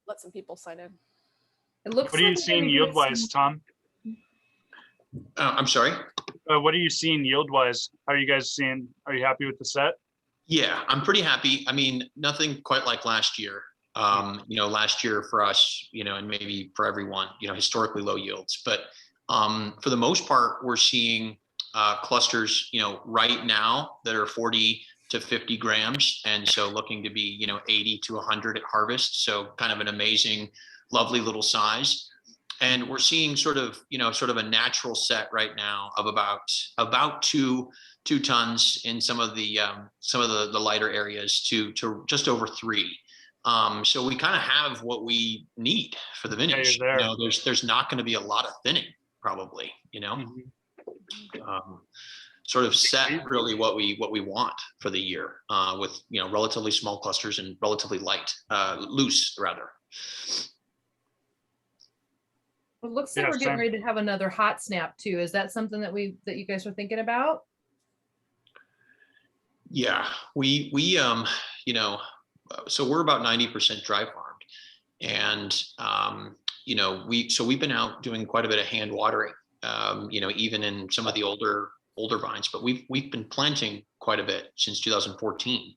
let some people sign in. It looks What are you seeing yield-wise, Tom? I'm sorry? What are you seeing yield-wise? How are you guys seeing? Are you happy with the set? Yeah, I'm pretty happy. I mean, nothing quite like last year. Last year for us, and maybe for everyone, historically low yields. But for the most part, we're seeing clusters, right now that are 40 to 50 grams. And so looking to be, 80 to 100 at harvest. So kind of an amazing, lovely little size. And we're seeing sort of a natural set right now of about two tons in some of the lighter areas to just over 3. So we kind of have what we need for the vintage. Yeah, There's not going to be a lot of thinning probably, sort of set really what we want for the year, with, relatively small clusters and relatively loose rather. It looks like we're getting ready to have another hot snap too. Is that something that you guys are thinking about? Yeah, we so we're about 90% dry farmed, and we've been out doing quite a bit of hand watering, even in some of the older vines, but we've been planting quite a bit since 2014.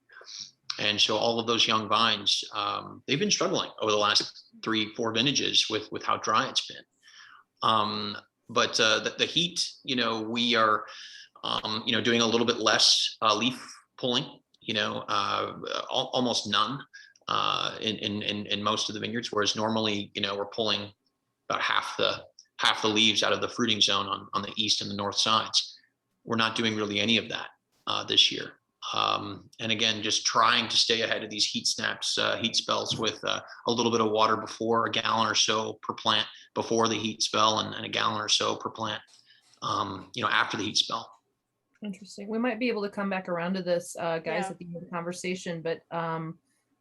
And so all of those young vines, they've been struggling over the last 3-4 vintages with how dry it's been. But the heat, we are, doing a little bit less leaf pulling, almost none in most of the vineyards, whereas normally, we're pulling about half the leaves out of the fruiting zone on the east and the north sides. We're not doing really any of that this year. And again, just trying to stay ahead of these heat spells with a little bit of water before, a gallon or so per plant before the heat spell, and a gallon or so per plant, after the heat spell. Interesting. We might be able to come back around to this, guys, at the end of the conversation, but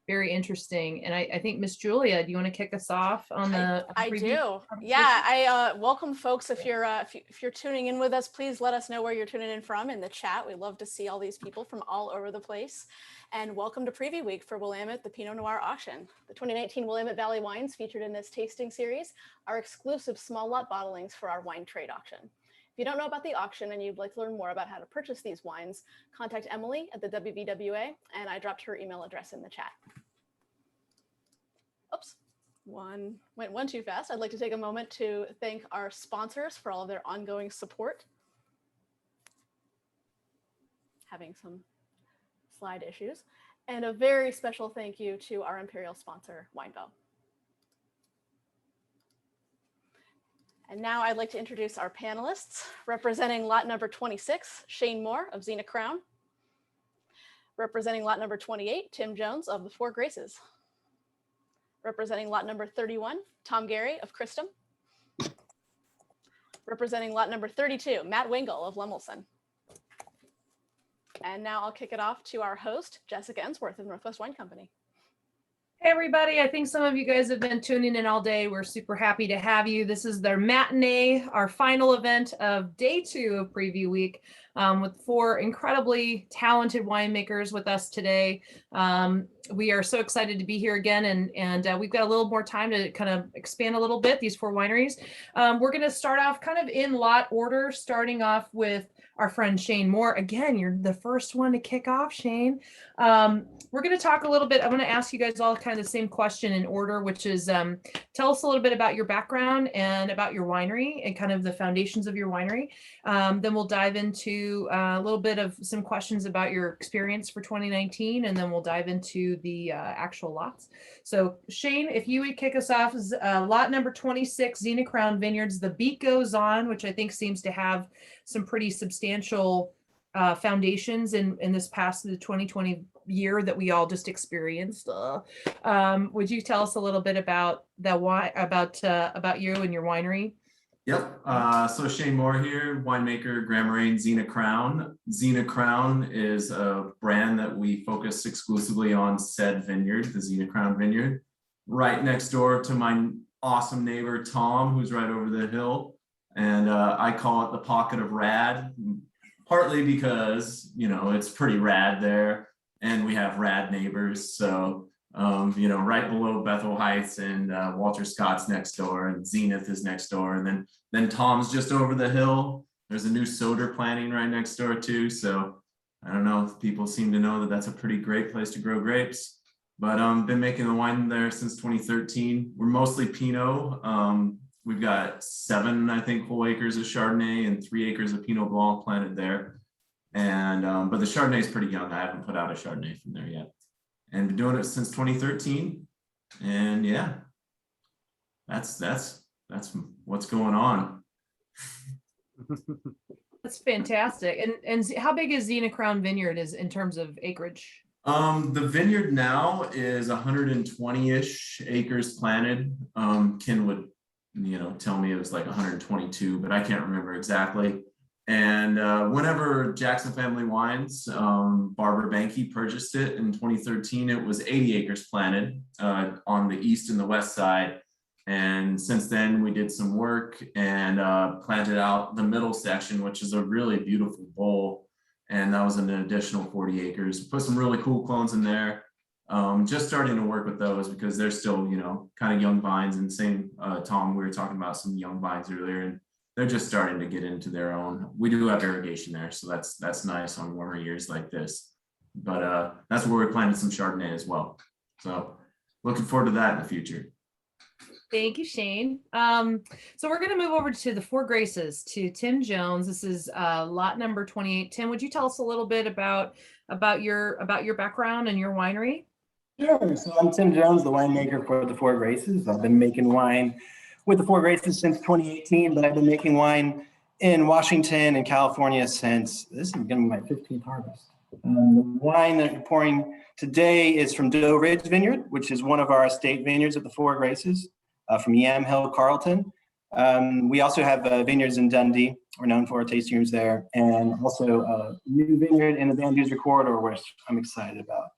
very interesting. And I think Miss Julia, do you want to kick us off on the? I do. Yeah, I welcome folks. If you're tuning in with us, please let us know where you're tuning in from in the chat. We love to see all these people from all over the place. And welcome to Preview Week for Willamette, the Pinot Noir auction. The 2019 Willamette Valley wines featured in this tasting series are exclusive small lot bottlings for our wine trade auction. If you don't know about the auction and you'd like to learn more about how to purchase these wines, contact Emily at the WVWA, and I dropped her email address in the chat. Oops, went one too fast. I'd like to take a moment to thank our sponsors for all of their ongoing support. Having some slide issues. And a very special thank you to our Imperial sponsor, Wengel. And now I'd like to introduce our panelists. Representing lot number 26, Shane Moore of Zena Crown. Representing lot number 28, Tim Jones of the Four Graces. Representing lot number 31, Tom Gerrie of Cristom. Representing lot number 32, Matt Wengel of Lemelson. And now I'll kick it off to our host, Jessica Endsworth of Northwest Wine Company. Hey everybody, I think some of you guys have been tuning in all day. We're super happy to have you. This is their matinee, our final event of day 2 of Preview Week, with 4 incredibly talented winemakers with us today. We are so excited to be here again, and we've got a little more time to kind of expand a little bit, these 4 wineries. We're going to start off kind of in lot order, starting off with our friend Shane Moore. Again, you're the first one to kick off, Shane. We're going to talk a little bit. I'm going to ask you guys all kind of the same question in order, which is tell us a little bit about your background and about your winery and kind of the foundations of your winery. Then we'll dive into a little bit of some questions about your experience for 2019, and then we'll dive into the actual lots. So Shane, if you would kick us off, is lot number 26, Zena Crown Vineyards, The Beat Goes On, which I think seems to have some pretty substantial foundations in this past the 2020 year that we all just experienced. Would you tell us a little bit about about you and your winery? Yep. So Shane Moore here, winemaker, Grand Moraine, Zena Crown. Zena Crown is a brand that we focus exclusively on said vineyard, the Zena Crown Vineyard, right next door to my awesome neighbor, Tom, who's right over the hill. And I call it the pocket of rad, partly because, it's pretty rad there and we have rad neighbors. So right below Bethel Heights, and Walter Scott's next door, and Zenith is next door, and then Tom's just over the hill. There's a new soda planting right next door too. So I don't know if people seem to know that that's a pretty great place to grow grapes. But been making the wine there since 2013. We're mostly Pinot. We've got 7, I think, whole acres of Chardonnay and 3 acres of Pinot Blanc planted there. And but the Chardonnay is pretty young. I haven't put out a Chardonnay from there yet. And been doing it since 2013. And yeah, that's what's going on. That's fantastic. And how big is Zena Crown Vineyard is in terms of acreage? The vineyard now is 120-ish acres planted. Ken would, tell me it was like 122, but I can't remember exactly. And whenever Jackson Family Wines, Barbara Banke purchased it in 2013, it was 80 acres planted on the east and the west side. And since then, we did some work and planted out the middle section, which is a really beautiful bowl. And that was an additional 40 acres. Put some really cool clones in there. Just starting to work with those because they're still, kind of young vines. And same, Tom, we were talking about some young vines earlier, and they're just starting to get into their own. We do have irrigation there, so that's nice on warmer years like this. But that's where we're planting some Chardonnay as well. So looking forward to that in the future. Thank you, Shane. So we're going to move over to the Four Graces to Tim Jones. This is lot number 28. Tim, would you tell us a little bit about your background and your winery? Sure. So I'm Tim Jones, the winemaker for the Four Graces. I've been making wine with the Four Graces since 2018, but I've been making wine in Washington and California since this is going to be my 15th harvest. The wine that we're pouring today is from Doe Ridge Vineyard, which is one of our estate vineyards at the Four Graces. From Yamhill, Carlton. We also have vineyards in Dundee. We're known for our tasting rooms there, and also a new vineyard in the Van Duzer corridor, which I'm excited about.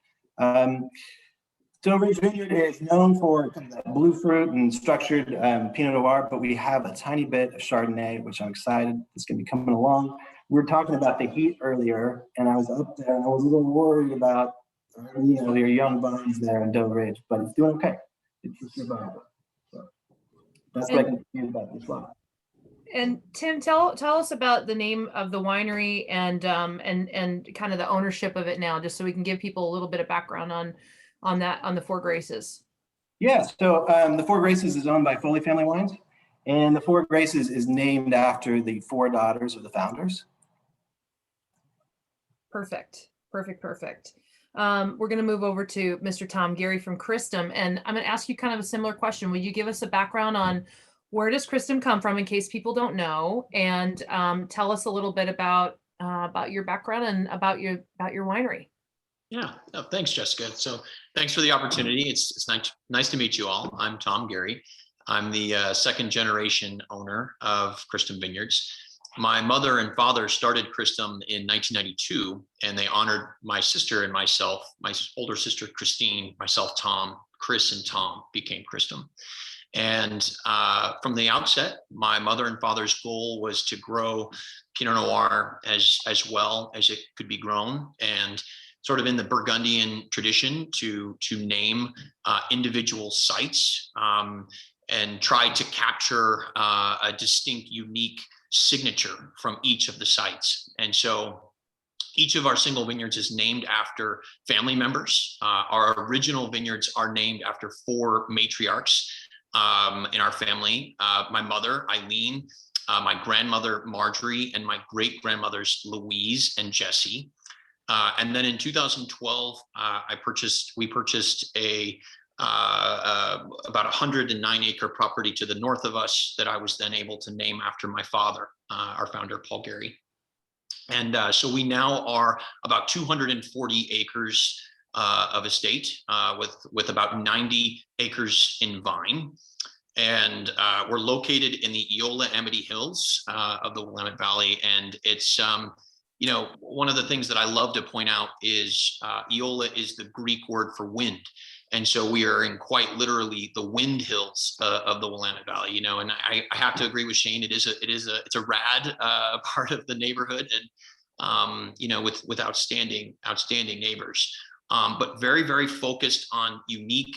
Doe Ridge Vineyard is known for kind of that blue fruit and structured Pinot Noir, but we have a tiny bit of Chardonnay, which I'm excited is going to be coming along. We were talking about the heat earlier, and I was up there, and I was a little worried about your young vines there in Doe Ridge, but it's doing okay. It's a survivor. That's what I can do about this lot. And Tim, tell us about the name of the winery and kind of the ownership of it now, just so we can give people a little bit of background on the Four Graces. Yeah, so the Four Graces is owned by Foley Family Wines, and the Four Graces is named after the 4 daughters of the founders. Perfect. We're going to move over to Mr. Tom Gerrie from Cristom, and I'm going to ask you kind of a similar question. Would you give us a background on where does Cristom come from, in case people don't know, and tell us a little bit about your background and about your winery? Yeah, no, thanks, Jessica. So thanks for the opportunity. It's nice to meet you all. I'm Tom Gerrie. I'm the second generation owner of Cristom Vineyards. My mother and father started Cristom in 1992, and they honored my sister and myself, my older sister, Christine, myself, Tom. Chris and Tom became Cristom. And from the outset, my mother and father's goal was to grow Pinot Noir as well as it could be grown, and sort of in the Burgundian tradition to name individual sites and try to capture a distinct, unique signature from each of the sites. And so each of our single vineyards is named after family members. Our original vineyards are named after 4 matriarchs in our family. My mother, Eileen, my grandmother, Marjorie, and my great-grandmothers, Louise and Jessie. And then in 2012, we purchased about 109-acre property to the north of us that I was then able to name after my father, our founder, Paul Gerrie. And so we now are about 240 acres of estate with about 90 acres in vine. And we're located in the Eola Amity Hills of the Willamette Valley. And it's, one of the things that I love to point out is Eola is the Greek word for wind. And so we are in quite literally the wind hills of the Willamette Valley, and I have to agree with Shane. It's a rad part of the neighborhood, and with outstanding neighbors. but very, very focused on unique,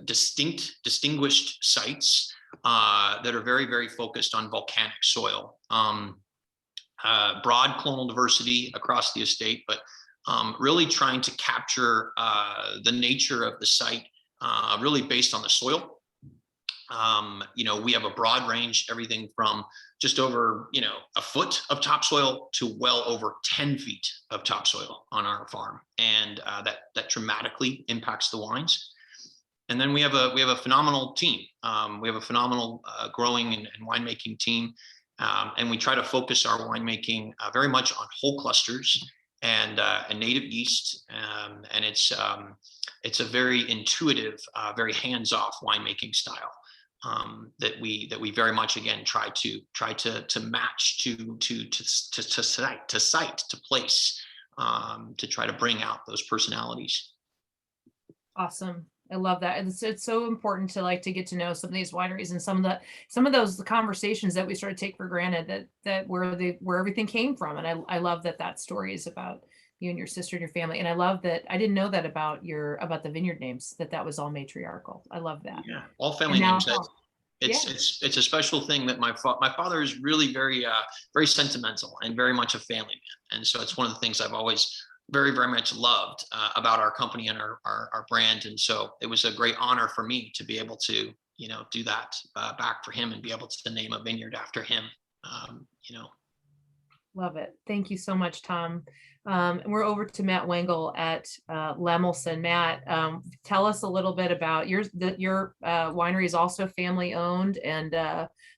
distinguished sites that are very, very focused on volcanic soil. Broad clonal diversity across the estate, but really trying to capture the nature of the site, really based on the soil. We have a broad range, everything from just over, a foot of topsoil to well over 10 feet of topsoil on our farm, and that dramatically impacts the wines. And then we have a phenomenal team. We have a phenomenal growing and winemaking team, and we try to focus our winemaking very much on whole clusters and native yeast, and it's a very intuitive, very hands-off winemaking style. That we very much again try to match to site, to place, to try to bring out those personalities. Awesome. I love that. It's so important to get to know some of these wineries and some of those conversations that we sort of take for granted that where everything came from. And I love that story is about you and your sister and your family. And I love that. I didn't know that about the vineyard names, that was all matriarchal. I love that. Yeah, all family names. It's a special thing that my father is really very, very sentimental and very much a family man. And so it's one of the things I've always very, very much loved about our company and our brand. And so it was a great honor for me to be able to, do that back for him and be able to name a vineyard after him. Love it. Thank you so much, Tom. And we're over to Matt Wengel at Lemelson. Matt, tell us a little bit about your winery is also family owned and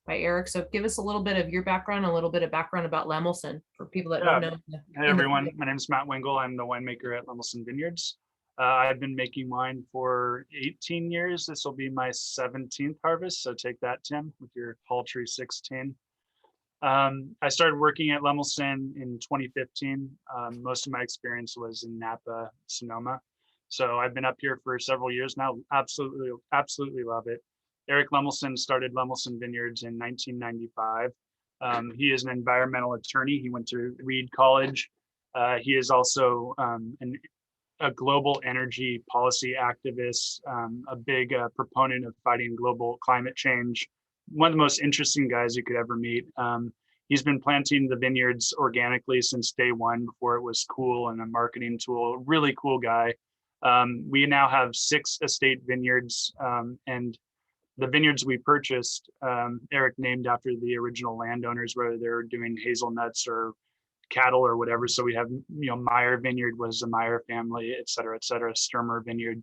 by Eric. So give us a little bit of your background, a little bit of background about Lemelson for people that don't know. Hey everyone, my name is Matt Wengel. I'm the winemaker at Lemelson Vineyards. I've been making wine for 18 years. This will be my 17th harvest. So take that, Tim, with your paltry 16. I started working at Lemelson in 2015. Most of my experience was in Napa, Sonoma. So I've been up here for several years now. Absolutely love it. Eric Lemelson started Lemelson Vineyards in 1995. He is an environmental attorney. He went to Reed College. He is also a global energy policy activist, a big proponent of fighting global climate change. One of the most interesting guys you could ever meet. He's been planting the vineyards organically since day one, before it was cool and a marketing tool. Really cool guy. We now have 6 estate vineyards, and the vineyards we purchased, Eric named after the original landowners, whether they're doing hazelnuts or cattle or whatever. So we have, Meyer Vineyard was the Meyer family, et cetera, Sturmer Vineyard.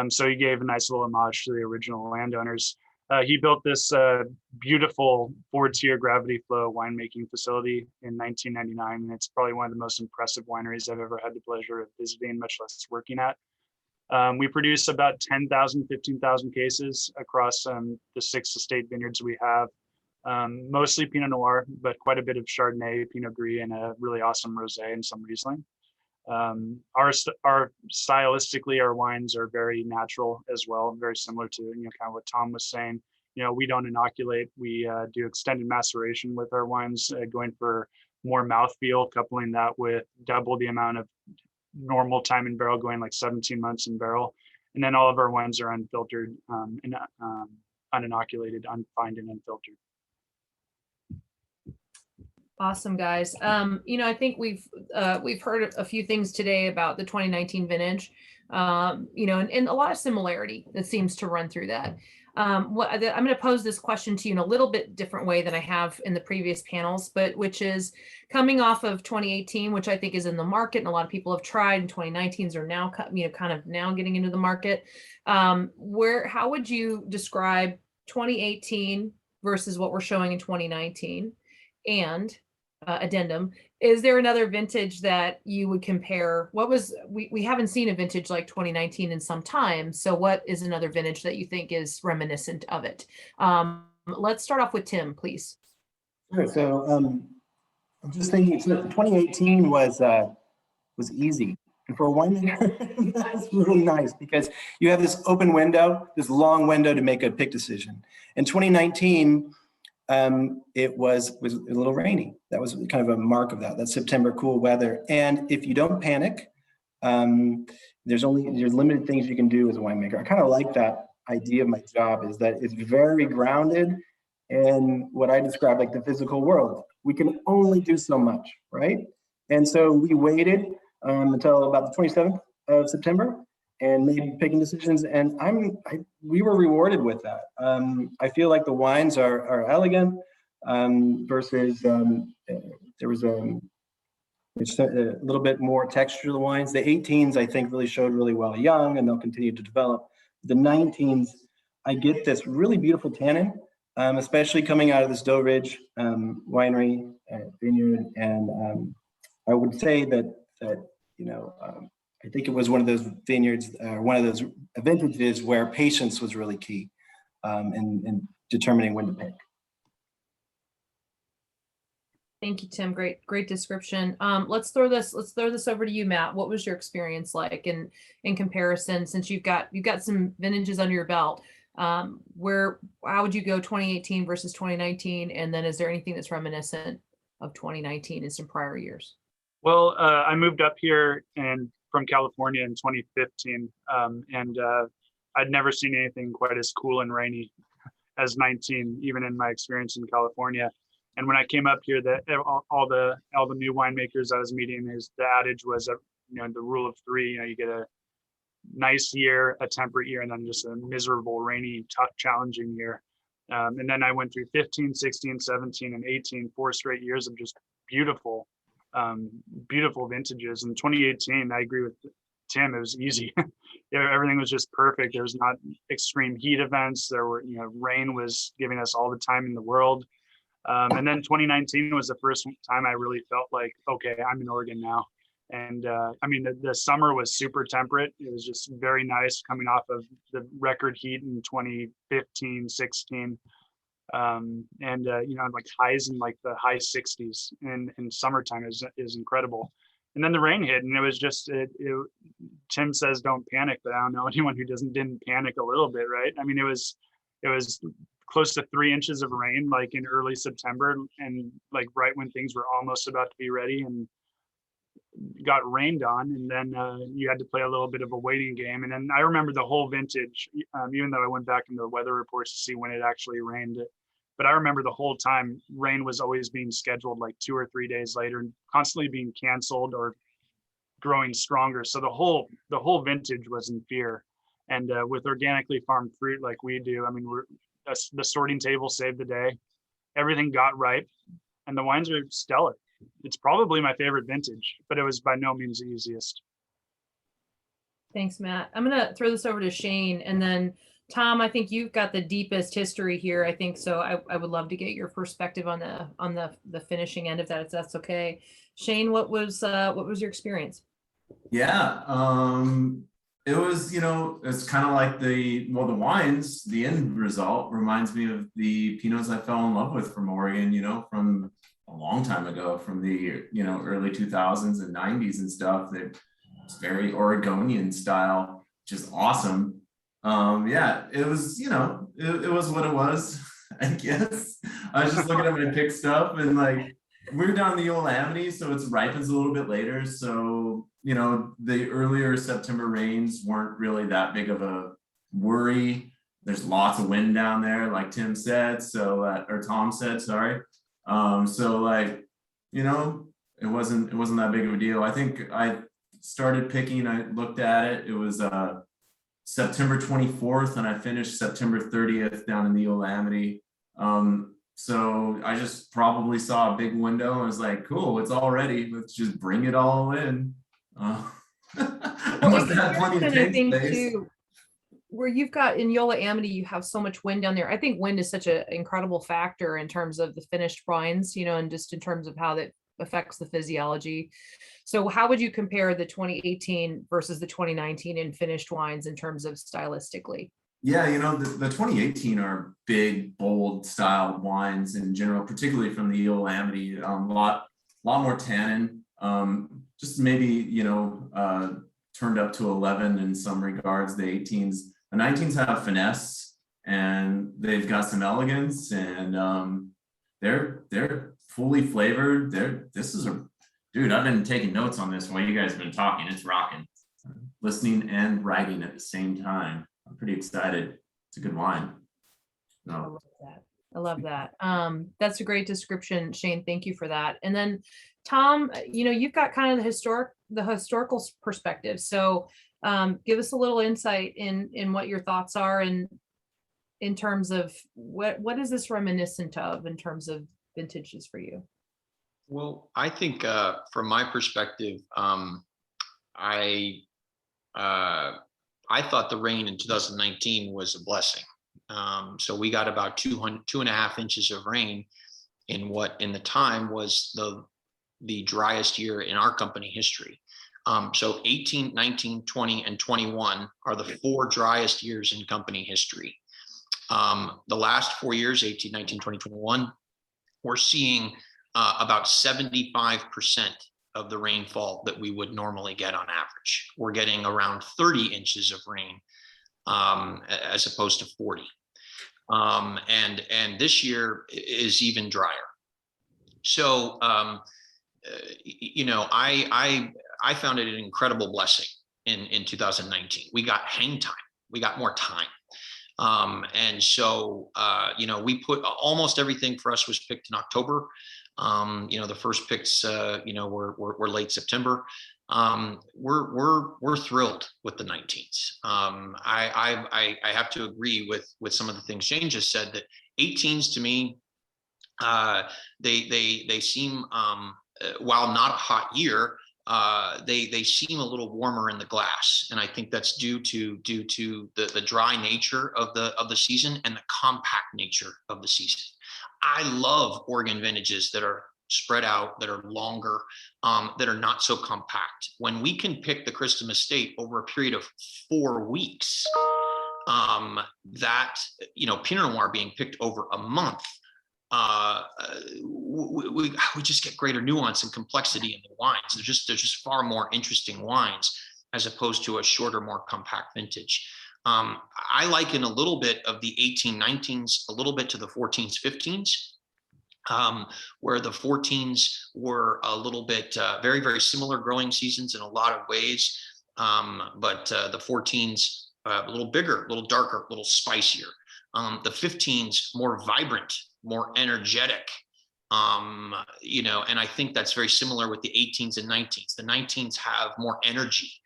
So he gave a nice little homage to the original landowners. He built this beautiful 4-tier gravity flow winemaking facility in 1999, and it's probably one of the most impressive wineries I've ever had the pleasure of visiting, much less working at. We produce about 10,000, 15,000 cases across the 6 estate vineyards we have, mostly Pinot Noir, but quite a bit of Chardonnay, Pinot Gris, and a really awesome Rosé and some Riesling. Our stylistically, our wines are very natural as well, very similar to kind of what Tom was saying. We don't inoculate. We do extended maceration with our wines, going for more mouthfeel, coupling that with double the amount of normal time in barrel, going like 17 months in barrel. And then all of our wines are unfiltered, and uninoculated, unfined, and unfiltered. Awesome, guys. I think we've heard a few things today about the 2019 vintage, and a lot of similarity that seems to run through that. I'm going to pose this question to you in a little bit different way than I have in the previous panels, but which is coming off of 2018, which I think is in the market and a lot of people have tried, and 2019s are now, kind of now getting into the market. How would you describe 2018 versus what we're showing in 2019? And addendum, is there another vintage that you would compare? We haven't seen a vintage like 2019 in some time. So what is another vintage that you think is reminiscent of it? Let's start off with Tim, please. Sure. So I'm just thinking, so 2018 was easy. And for a winemaker, that's really nice because you have this open window, this long window to make a pick decision. In 2019, it was a little rainy. That was kind of a mark of that September cool weather. And if you don't panic, There's limited things you can do as a winemaker. I kind of like that idea of my job, is that it's very grounded in what I describe like the physical world. We can only do so much, right? And so we waited until about the 27th of September and made picking decisions, and we were rewarded with that. I feel like the wines are elegant versus there was it's a little bit more texture to the wines. The 18s I think really showed really well young, and they'll continue to develop. The 19s, I get this really beautiful tannin, especially coming out of this Doe Ridge winery vineyard, and I would say that I think it was one of those vineyards, one of those vintages where patience was really key in determining when to pick. Thank you, Tim. Great description. Let's throw this over to you, Matt. What was your experience like in comparison, since you've got some vintages under your belt? How would you go 2018 versus 2019? And then is there anything that's reminiscent of 2019 in some prior years? Well, I moved up here from California in 2015, and I'd never seen anything quite as cool and rainy as 19, even in my experience in California. And when I came up here, all the new winemakers I was meeting, the adage was, the rule of three. You get a nice year, a temperate year, and then just a miserable, rainy, tough, challenging year. And then I went through 15, 16, 17, and 18, 4 straight years of just beautiful vintages. In 2018, I agree with Tim, it was easy. Everything was just perfect. There was not extreme heat events. There were, rain was giving us all the time in the world. And then 2019 was the first time I really felt like, okay, I'm in Oregon now. And the summer was super temperate. It was just very nice coming off of the record heat in 2015, 16. Like highs in like the high 60s in summertime is incredible. And then the rain hit, and it was just, Tim says, don't panic, but I don't know anyone who didn't panic a little bit, right? It was close to 3 inches of rain, like in early September, and like right when things were almost about to be ready, and got rained on. And then you had to play a little bit of a waiting game. And then I remember the whole vintage, even though I went back into the weather reports to see when it actually rained. But I remember the whole time rain was always being scheduled like 2 or 3 days later, and constantly being canceled or growing stronger. So the whole vintage was in fear. And with organically farmed fruit like we do, the sorting table saved the day. Everything got ripe, and the wines are stellar. It's probably my favorite vintage, but it was by no means the easiest. Thanks, Matt. I'm going to throw this over to Shane, and then Tom, I think you've got the deepest history here. I think so. I would love to get your perspective on the finishing end of that, if that's okay. Shane, what was your experience? Yeah, it was, it's kind of like the wines. The end result reminds me of the Pinots I fell in love with from Oregon, from a long time ago, from the early 2000s and 90s and stuff. It's very Oregonian style, which is awesome. It was, it was what it was, I guess. I was just looking at my pick stuff, and like, we're down in the Willamette, so it ripens a little bit later. So, the earlier September rains weren't really that big of a worry. There's lots of wind down there, like Tim said, or Tom said, sorry. So like, it wasn't that big of a deal. I think I started picking, I looked at it, it was September 24th, and I finished September 30th down in the Willamette. So I just probably saw a big window and was like, cool, it's all ready. Let's just bring it all in. I must have had plenty of tank space. Too, where you've got in Yola Amity, you have so much wind down there. I think wind is such an incredible factor in terms of the finished wines, and just in terms of how that affects the physiology. So how would you compare the 2018 versus the 2019 in finished wines in terms of stylistically? Yeah, the 2018 are big, bold style wines in general, particularly from the Yola Amity. A lot more tannin, just maybe, turned up to 11 in some regards. The 18s, the 19s have finesse, and they've got some elegance, and they're fully flavored. Dude, I've been taking notes on this while you guys have been talking. It's rocking. listening and writing at the same time. I'm pretty excited. It's a good wine. I No, love that. I love that. That's a great description, Shane. Thank you for that. And then Tom, you've got kind of the historical perspective. So give us a little insight in what your thoughts are and in terms of what is this reminiscent of in terms of vintages for you? Well, I think from my perspective, I thought the rain in 2019 was a blessing. So we got about 2.5 inches of rain in what in the time was the driest year in our company history. So 18, 19, 20, and 21 are the 4 driest years in company history. The last 4 years, 18, 19, 20, 21, we're seeing about 75% of the rainfall that we would normally get on average. We're getting around 30 inches of rain as opposed to 40. And this year is even drier. So, I found it an incredible blessing in 2019. We got hang time. We got more time. And so, we put almost everything for us was picked in October. The first picks, were late September. We're thrilled with the 19s. I have to agree with some of the things Shane just said, that 18s to me, they seem, while not a hot year, they seem a little warmer in the glass, and I think that's due to the dry nature of the season and the compact nature of the season. I love Oregon vintages that are spread out, that are longer, that are not so compact. When we can pick the Cristom estate over a period of 4 weeks, Pinot Noir being picked over a month, we just get greater nuance and complexity in the wines. They're just far more interesting wines as opposed to a shorter, more compact vintage. I liken a little bit of the 18, 19s, a little bit to the 14s, 15s, where the 14s were a little bit very, very similar growing seasons in a lot of ways. But the 14s, a little bigger, a little darker, a little spicier. The 15s, more vibrant, more energetic. And I think that's very similar with the 18s and 19s. The 19s have more energy.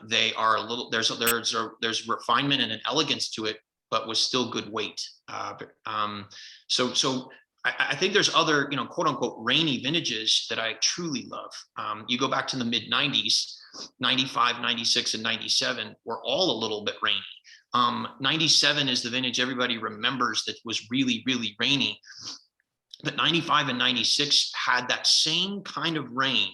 They are a little, there's refinement and an elegance to it, but with still good weight. So I think there's other, quote unquote, rainy vintages that I truly love. You go back to the mid 90s, 95, 96, and 97 were all a little bit rainy. 97 is the vintage everybody remembers that was really, really rainy. But 95 and 96 had that same kind of rain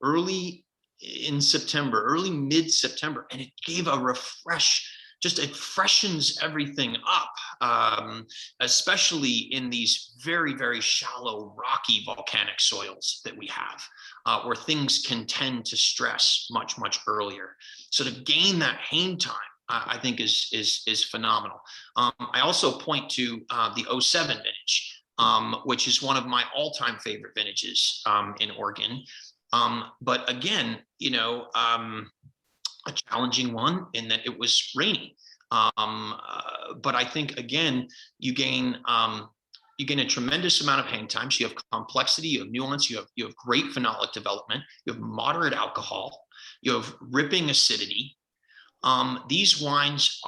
early in September, early mid-September, and it gave a refresh. It freshens everything up, especially in these very, very shallow, rocky volcanic soils that we have, where things can tend to stress much, much earlier. So to gain that hang time, I think is phenomenal. I also point to the 07 vintage, which is one of my all-time favorite vintages in Oregon. But again, a challenging one in that it was rainy. But I think again, you gain a tremendous amount of hang time. So you have complexity, you have nuance, you have great phenolic development, you have moderate alcohol, you have ripping acidity. These wines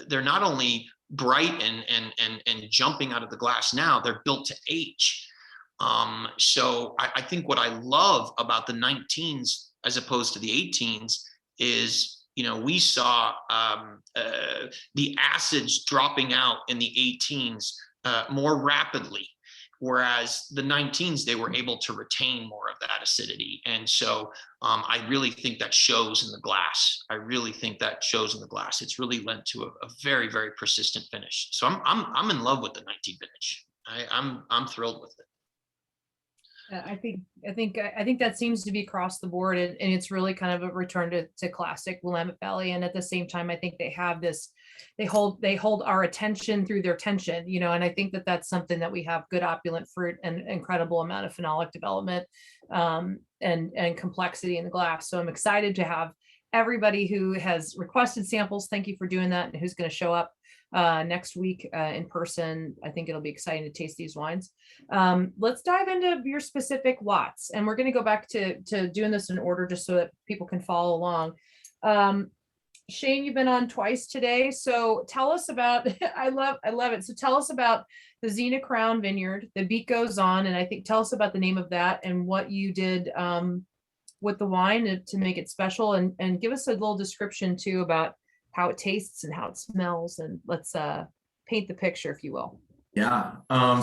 they're not only bright and jumping out of the glass now, they're built to age. So I think what I love about the 19s as opposed to the 18s is, we saw the acids dropping out in the 18s more rapidly, whereas the 19s, they were able to retain more of that acidity. And so I really think that shows in the glass. It's really lent to a very, very persistent finish. So I'm in love with the 19 vintage. I'm thrilled with it. I think that seems to be across the board, and it's really kind of a return to classic Willamette Valley. And at the same time, I think they have this, they hold our attention through their tension, and I think that that's something that we have: good opulent fruit and incredible amount of phenolic development, and complexity in the glass. So I'm excited to have everybody who has requested samples, thank you for doing that, and who's going to show up next week in person. I think it'll be exciting to taste these wines. Let's dive into your specific lots, and we're going to go back to doing this in order just so that people can follow along. Shane, you've been on twice today, so tell us about, I love it. So tell us about the Zena Crown Vineyard. The beat goes on, and I think tell us about the name of that and what you did with the wine to make it special, and give us a little description too about how it tastes and how it smells, and let's paint the picture, if you will. Yeah.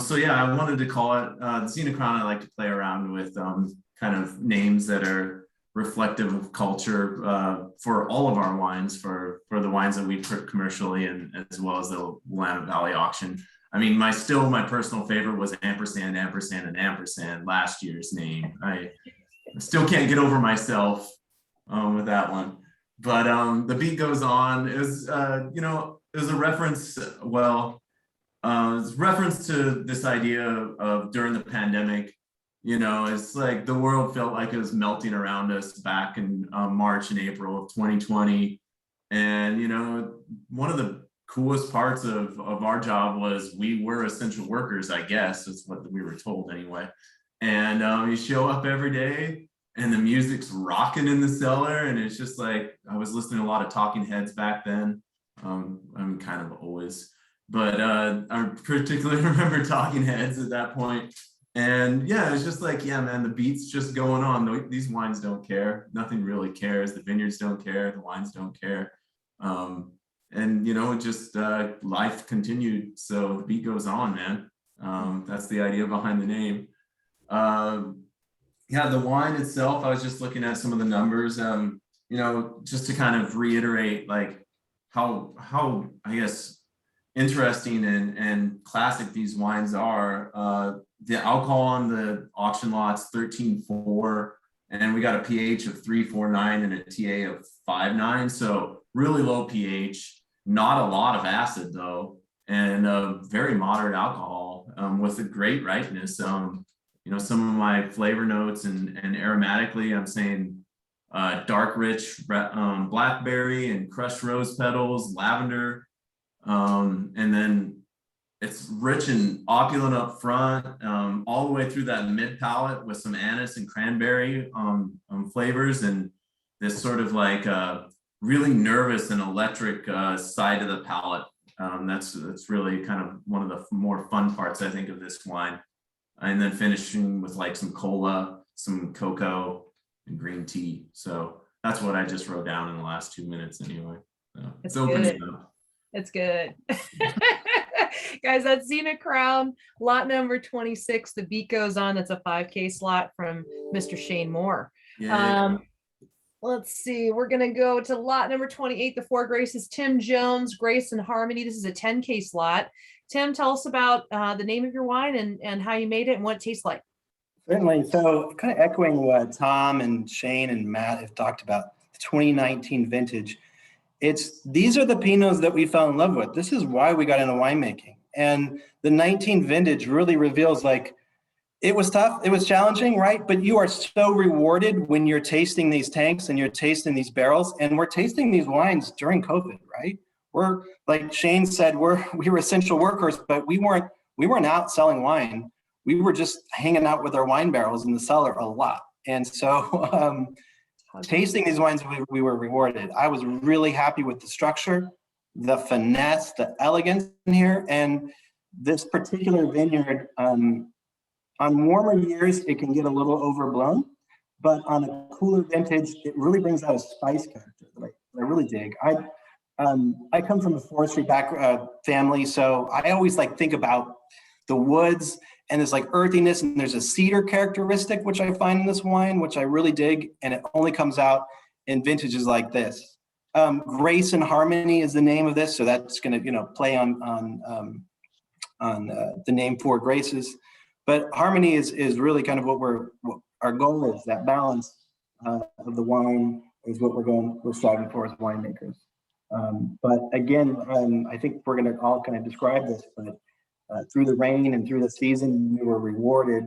So yeah, I wanted to call it the Zena Crown. I like to play around with kind of names that are reflective of culture for all of our wines, for the wines that we put commercially, and as well as the Willamette Valley auction. I mean, my personal favorite was ampersand, ampersand, and ampersand, last year's name. I still can't get over myself with that one. But the beat goes on. It was, it was a reference. It's reference to this idea of during the pandemic. It's like the world felt like it was melting around us back in March and April of 2020. And, one of the coolest parts of our job was we were essential workers, I guess. That's what we were told anyway. And you show up every day and the music's rocking in the cellar. And it's just like, I was listening to a lot of Talking Heads back then. I'm kind of always, but I particularly remember Talking Heads at that point. And yeah, it's just like, yeah, man, the beat's just going on. These wines don't care. Nothing really cares. The vineyards don't care. The wines don't care. And, just life continued. So the beat goes on, man. That's the idea behind the name. Yeah, the wine itself, I was just looking at some of the numbers, just to kind of reiterate, like how I guess, interesting and classic these wines are. The alcohol on the auction lot's 13.4, and we got a pH of 3.49 and a TA of 5.9. So really low pH, not a lot of acid though, and very moderate alcohol with a great ripeness. Some of my flavor notes and aromatically, I'm saying dark, rich blackberry and crushed rose petals, lavender, and then it's rich and opulent up front, all the way through that mid palate with some anise and cranberry flavors, and this sort of like really nervous and electric side of the palate. That's really kind of one of the more fun parts, I think, of this wine. And then finishing with like some cola, some cocoa, and green tea. So that's what I just wrote down in the last 2 minutes anyway. So it's good. It's good. Guys, that's Zena Crown, lot number 26. The beat goes on. That's a 5K slot from Mr. Shane Moore. Yeah. Let's see. We're going to go to lot number 28, the Four Graces, Tim Jones, Grace and Harmony. This is a 10K slot. Tim, tell us about the name of your wine and how you made it and what it tastes like. Certainly. So kind of echoing what Tom and Shane and Matt have talked about, the 2019 vintage. These are the Pinots that we fell in love with. This is why we got into winemaking. And the 19 vintage really reveals, like, it was tough, it was challenging, right? But you are so rewarded when you're tasting these tanks and you're tasting these barrels, and we're tasting these wines during COVID, right? We're, like Shane said, we were essential workers, but we weren't out selling wine. We were just hanging out with our wine barrels in the cellar a lot. And so tasting these wines, we were rewarded. I was really happy with the structure, the finesse, the elegance in here. And this particular vineyard, on warmer years, it can get a little overblown, but on a cooler vintage, it really brings out a spice character that I really dig. I come from a forestry family, so I always think about the woods and there's earthiness, and there's a cedar characteristic, which I find in this wine, which I really dig, and it only comes out in vintages like this. Grace and Harmony is the name of this, so that's going to play on the name Four Graces. But Harmony is really kind of what our goal is. That balance of the wine is what we're striving for as winemakers. But again, I think we're going to all kind of describe this, but through the rain and through the season, we were rewarded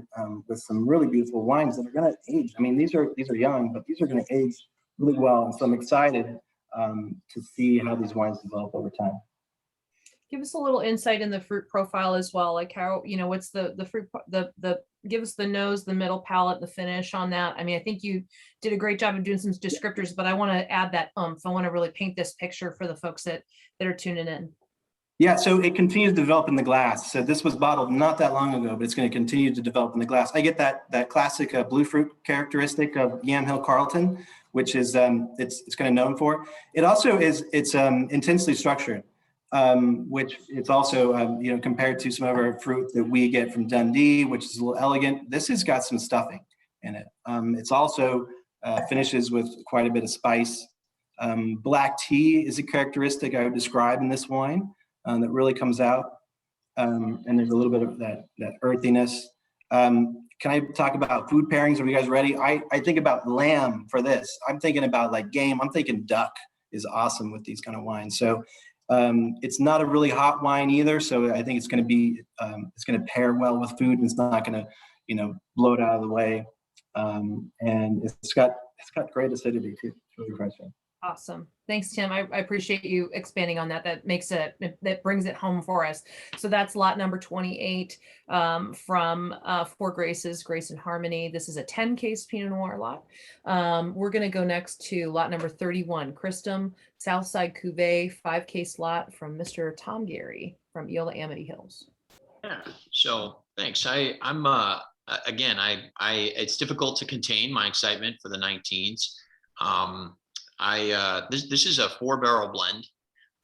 with some really beautiful wines that are going to age. I mean, these are young, but these are going to age really well. And so I'm excited to see how these wines develop over time. Give us a little insight in the fruit profile as well. Like how, what's the fruit, give us the nose, the middle palate, the finish on that. I mean, I think you did a great job of doing some descriptors, but I want to add that oomph. I want to really paint this picture for the folks that are tuning in. Yeah, so it continues to develop in the glass. So this was bottled not that long ago, but it's going to continue to develop in the glass. I get that classic blue fruit characteristic of Yamhill Carlton, which is it's kind of known for. It also is intensely structured, which it's also compared to some of our fruit that we get from Dundee, which is a little elegant. This has got some stuffing in it. It's also finishes with quite a bit of spice. Black tea is a characteristic I would describe in this wine. That really comes out, and there's a little bit of that earthiness. Can I talk about food pairings? Are you guys ready? I think about lamb for this. I'm thinking about like game. I'm thinking duck is awesome with these kind of wines. So it's not a really hot wine either. So I think it's going to be it's going to pair well with food, and it's not going to blow it out of the way. And it's got great acidity too. It's really refreshing. Awesome. Thanks, Tim. I appreciate you expanding on that. That brings it home for us. So that's lot number 28 from Four Graces, Grace and Harmony. This is a 10 case Pinot Noir lot. We're going to go next to lot number 31, Cristom, Southside Cuvée, 5 case lot from Mr. Tom Gerrie from Eola Amity Hills. Yeah. So thanks. I'm again, it's difficult to contain my excitement for the 19s. This is a 4-barrel blend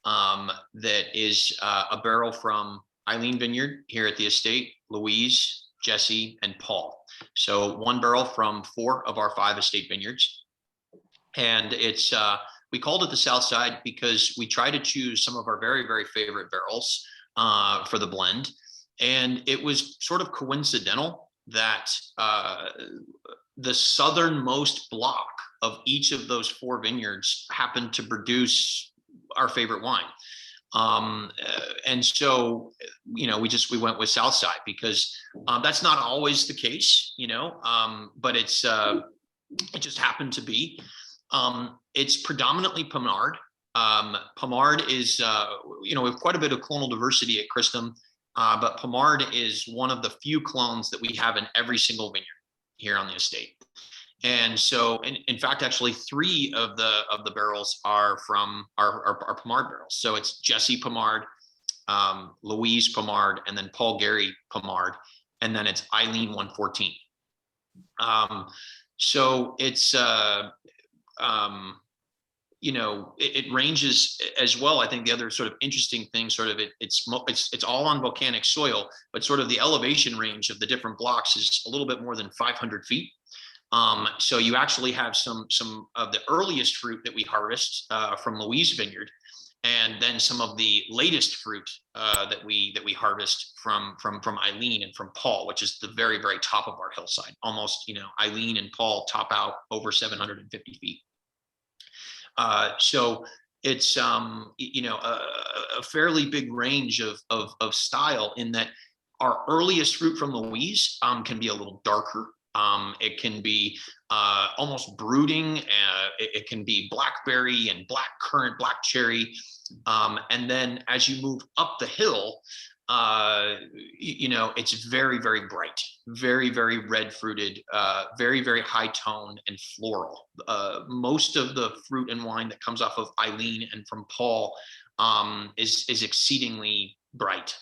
that is a barrel from Eileen Vineyard here at the estate, Louise, Jesse, and Paul. So 1 barrel from 4 of our 5 estate vineyards. And it's we called it the South Side because we try to choose some of our very, very favorite barrels for the blend. And it was sort of coincidental that the southernmost block of each of those 4 vineyards happened to produce our favorite wine. And so, we went with Southside because that's not always the case, but it just happened to be. It's predominantly Pommard. Pommard is, we have quite a bit of clonal diversity at Cristom, but Pommard is one of the few clones that we have in every single vineyard here on the estate. And so, in fact, actually 3 of the barrels are from our Pommard barrels. So it's Jesse Pommard, Louise Pommard, and then Paul Gerrie Pommard, and then it's Eileen 114. So it's it ranges as well. I think the other sort of interesting thing, it's all on volcanic soil, but sort of the elevation range of the different blocks is a little bit more than 500 feet. So you actually have some of the earliest fruit that we harvest from Louise Vineyard, and then some of the latest fruit that we harvest from Eileen and from Paul, which is the very, very top of our hillside. Almost, Eileen and Paul top out over 750 feet. So it's a fairly big range of style in that our earliest fruit from Louise can be a little darker. It can be almost brooding. It can be blackberry and black currant, black cherry. And then as you move up the hill, it's very, very bright, very, very red fruited, very, very high tone and floral. Most of the fruit and wine that comes off of Eileen and from Paul is exceedingly bright.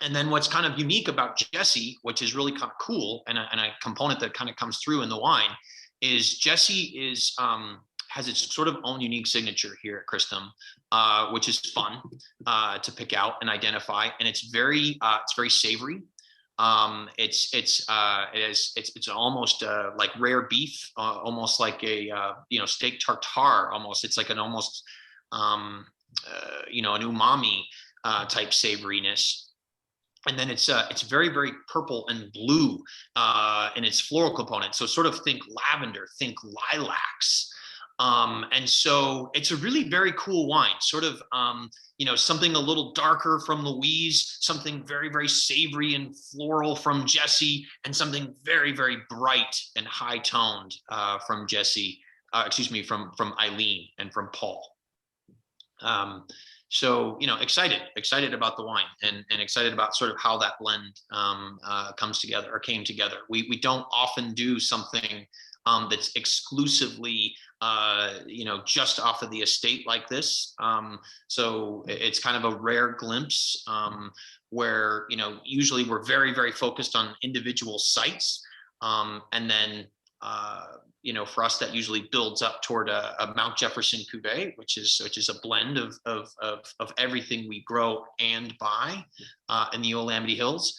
And then what's kind of unique about Jesse, which is really kind of cool, and a component that kind of comes through in the wine, is Jesse has its sort of own unique signature here at Cristom, which is fun to pick out and identify, and it's very savory. It's almost like rare beef, almost like a steak tartare. Almost, it's like an almost an umami type savoriness. And then it's very, very purple and blue in its floral component. So sort of think lavender, think lilacs. And so it's a really very cool wine, sort of, something a little darker from Louise, something very, very savory and floral from Jesse, and something very, very bright and high toned from from Eileen and from Paul. So, excited about the wine and excited about sort of how that blend came together. We don't often do something that's exclusively, just off of the estate like this. So it's kind of a rare glimpse where, usually we're very, very focused on individual sites. And then, for us, that usually builds up toward a Mount Jefferson cuvee, which is a blend of everything we grow and buy in the Willamette Hills.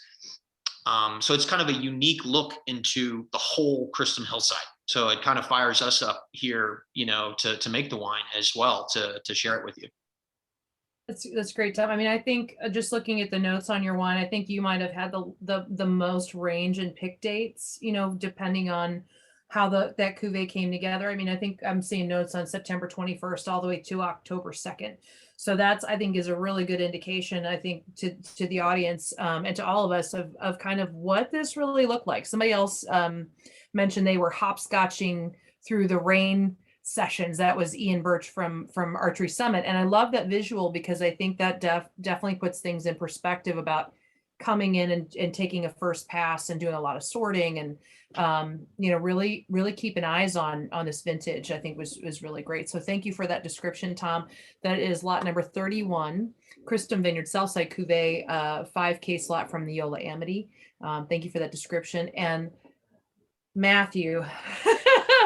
So it's kind of a unique look into the whole Cristom hillside. So it kind of fires us up here, to make the wine as well, to share it with you. That's great, Tom. I mean, I think just looking at the notes on your wine, I think you might have had the most range in pick dates, depending on how that cuvee came together. I mean, I think I'm seeing notes on September 21st all the way to October 2nd. So that's, I think, is a really good indication, I think, to the audience and to all of us of kind of what this really looked like. Somebody else mentioned they were hopscotching through the rain sessions. That was Ian Birch from Archery Summit. And I love that visual because I think that definitely puts things in perspective about coming in and taking a first pass and doing a lot of sorting and really, really keeping eyes on this vintage. I think was really great. So thank you for that description, Tom. That is lot number 31, Cristom Vineyard Southside Cuvée, 5K slot from the Yola Amity. Thank you for that description. And Matthew,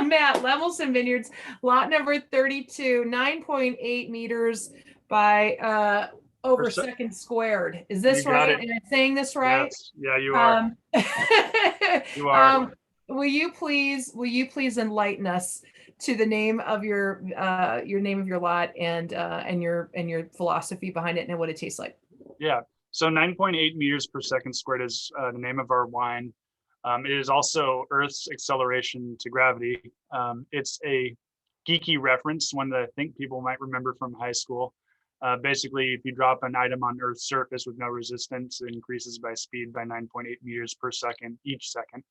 Matt, Lemelson Vineyards, lot number 32, 9.8 meters by over second squared. Is this right? Am I saying this right? Yes. Yeah, you are. You are. Will you please enlighten us to the name of your name of your lot and your philosophy behind it and what it tastes like? Yeah. So 9.8 meters per second squared is the name of our wine. It is also Earth's acceleration to gravity. It's a geeky reference, one that I think people might remember from high school. Basically, if you drop an item on Earth's surface with no resistance, it increases by speed by 9.8 meters per second each second.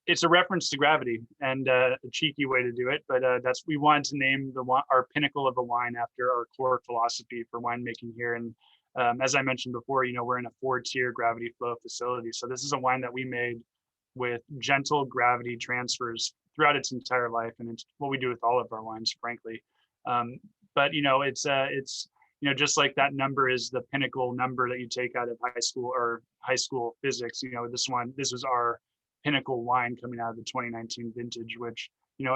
It's a reference to gravity and a cheeky way to do it, but we wanted to name our pinnacle of a wine after our core philosophy for winemaking here. And as I mentioned before, we're in a 4-tier gravity flow facility. So this is a wine that we made with gentle gravity transfers throughout its entire life. And it's what we do with all of our wines, frankly. But it's just like that number is the pinnacle number that you take out of high school physics. This was our pinnacle wine coming out of the 2019 vintage, which,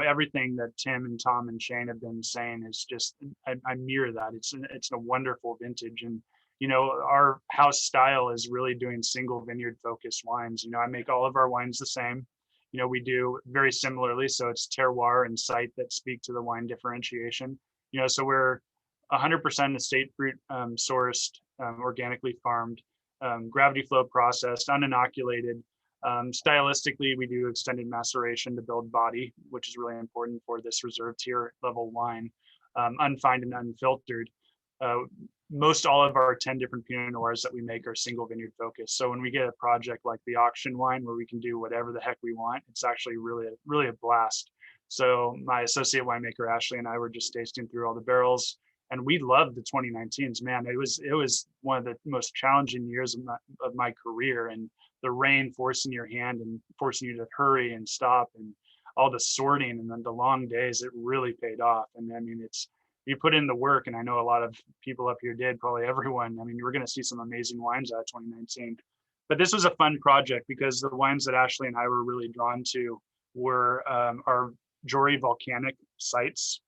everything that Tim and Tom and Shane have been saying is just, I mirror that. It's a wonderful vintage. And, our house style is really doing single vineyard focused wines. I make all of our wines the same. We do very similarly. So it's terroir and site that speak to the wine differentiation. So we're 100% estate fruit sourced, organically farmed, gravity flow processed, uninoculated. Stylistically, we do extended maceration to build body, which is really important for this reserve tier level wine, unfined and unfiltered. Most all of our 10 different Pinot Noirs that we make are single vineyard focused. So when we get a project like the auction wine where we can do whatever the heck we want, it's actually really, really a blast. So my associate winemaker, Ashley, and I were just tasting through all the barrels, and we loved the 2019s, man. It was one of the most challenging years of my career, and the rain forcing your hand and forcing you to hurry and stop and all the sorting and then the long days, it really paid off. And I mean, you put in the work, and I know a lot of people up here did, probably everyone. I mean, you were going to see some amazing wines out of 2019. But this was a fun project because the wines that Ashley and I were really drawn to were our Gerrie volcanic sites.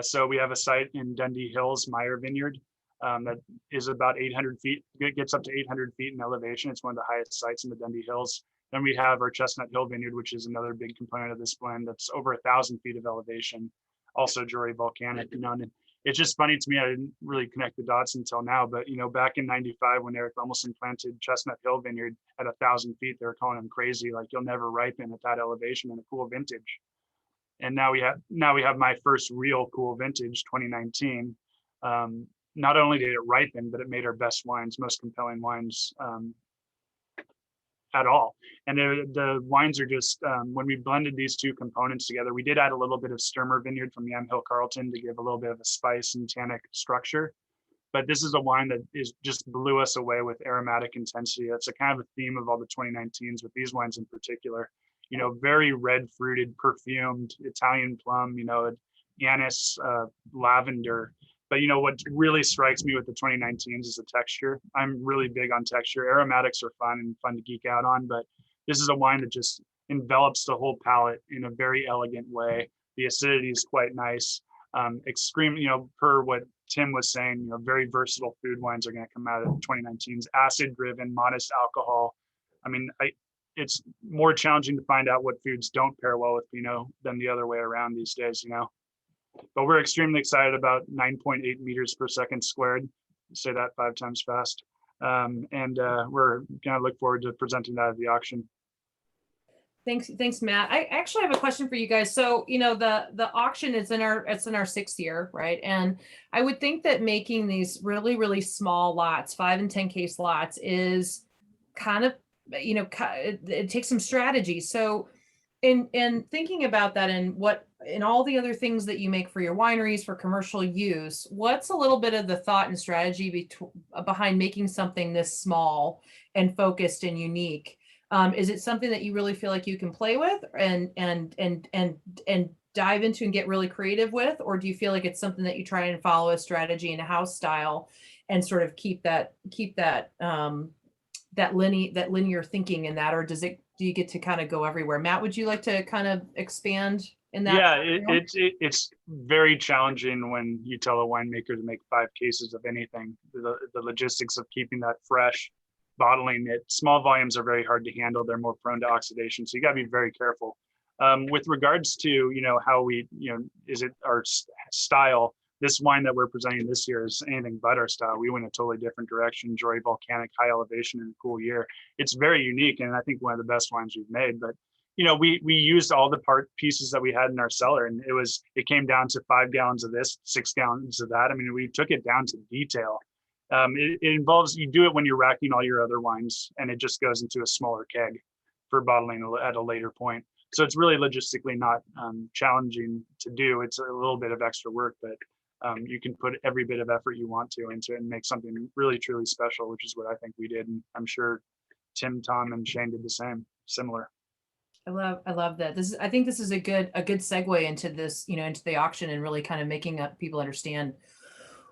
So we have a site in Dundee Hills, Meyer Vineyard, that is about 800 feet, it gets up to 800 feet in elevation. It's one of the highest sites in the Dundee Hills. Then we have our Chestnut Hill Vineyard, which is another big component of this blend that's over 1,000 feet of elevation, also Gerrie volcanic. And it's just funny to me, I didn't really connect the dots until now, but back in '95 when Eric Lemelson planted Chestnut Hill Vineyard at 1,000 feet, they were calling him crazy, like you'll never ripen at that elevation in a cool vintage. And now we have my first real cool vintage, 2019. Not only did it ripen, but it made our best wines, most compelling wines at all. And the wines are just, when we blended these two components together, we did add a little bit of Sturmer Vineyard from Yamhill Carlton to give a little bit of a spice and tannic structure. But this is a wine that just blew us away with aromatic intensity. That's a kind of a theme of all the 2019s with these wines in particular. Very red fruited, perfumed Italian plum, anise, lavender. But what really strikes me with the 2019s is the texture. I'm really big on texture. Aromatics are fun and fun to geek out on, but this is a wine that just envelops the whole palate in a very elegant way. The acidity is quite nice. Extreme, per what Tim was saying, very versatile food wines are going to come out of the 2019s. Acid driven, modest alcohol. I mean, it's more challenging to find out what foods don't pair well with Pinot than the other way around these days, But we're extremely excited about 9.8 meters per second squared. Say that 5 times fast. We're going to look forward to presenting that at the auction. Thanks, Matt. I actually have a question for you guys. So, the auction is in our 6th year, right? And I would think that making these really, really small lots, 5 and 10 case lots, is kind of, it takes some strategy. So, in thinking about that, and all the other things that you make for your wineries for commercial use, what's a little bit of the thought and strategy behind making something this small and focused and unique? Is it something that you really feel like you can play with and dive into and get really creative with, or do you feel like it's something that you try and follow a strategy in a house style and sort of keep that linear thinking in that, or do you get to kind of go everywhere? Matt, would you like to kind of expand in that? Yeah, it's very challenging when you tell a winemaker to make 5 cases of anything. The logistics of keeping that fresh, bottling it. Small volumes are very hard to handle. They're more prone to oxidation. So you got to be very careful. With regards to, how we, is it our style? This wine that we're presenting this year is anything but our style. We went a totally different direction, Jory volcanic, high elevation in a cool year. It's very unique, and I think one of the best wines we've made. But we used all the pieces that we had in our cellar, and it came down to 5 gallons of this, 6 gallons of that. I mean, we took it down to detail. It involves, you do it when you're racking all your other wines, and it just goes into a smaller keg for bottling at a later point. So it's really logistically not challenging to do. It's a little bit of extra work, but you can put every bit of effort you want to into it and make something really, truly special, which is what I think we did. And I'm sure Tim, Tom, and Shane did the same, similar. I love that. I think this is a good segue into this, into the auction, and really kind of making people understand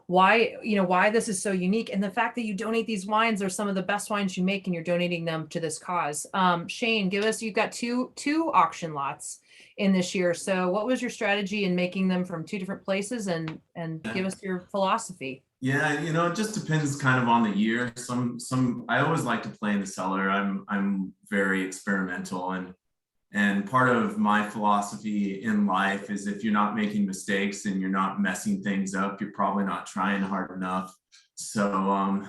why this is so unique, and the fact that you donate these wines are some of the best wines you make, and you're donating them to this cause. Shane, you've got two auction lots in this year. So what was your strategy in making them from 2 different places, and give us your philosophy? Yeah, it just depends kind of on the year. I always like to play in the cellar. I'm very experimental, and part of my philosophy in life is if you're not making mistakes and you're not messing things up, you're probably not trying hard enough. So,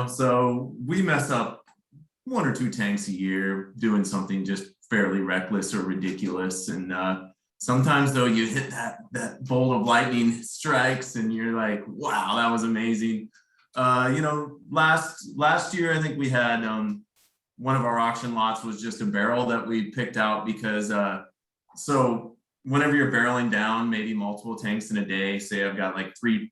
so we mess up 1 or 2 tanks a year doing something just fairly reckless or ridiculous. And sometimes though, you hit that bolt of lightning strikes and you're like, wow, that was amazing. Last year, I think we had, one of our auction lots was just a barrel that we picked out because, so whenever you're barreling down maybe multiple tanks in a day, say I've got like three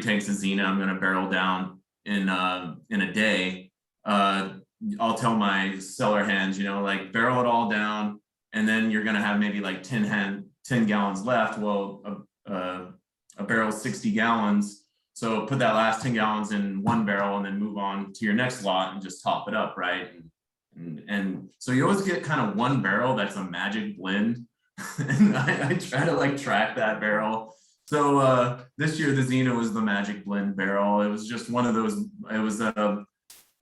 tanks of Zena, I'm going to barrel down in a day. I'll tell my cellar hands, barrel it all down, and then you're going to have maybe like 10 gallons left. Well, a barrel 60 gallons. So put that last 10 gallons in one barrel and then move on to your next lot and just top it up, right? And so you always get kind of one barrel that's a magic blend. And I try to track that barrel. So this year the Zena was the magic blend barrel. It was just one of those, it was a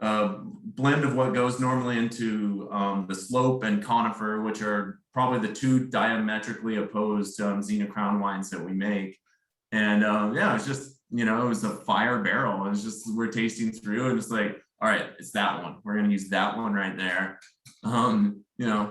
blend of what goes normally into the slope and conifer, which are probably the 2 diametrically opposed Zena Crown wines that we make. And yeah, it's just, it was a fire barrel. It was just, we're tasting through and it's like, all right, it's that one. We're going to use that one right there.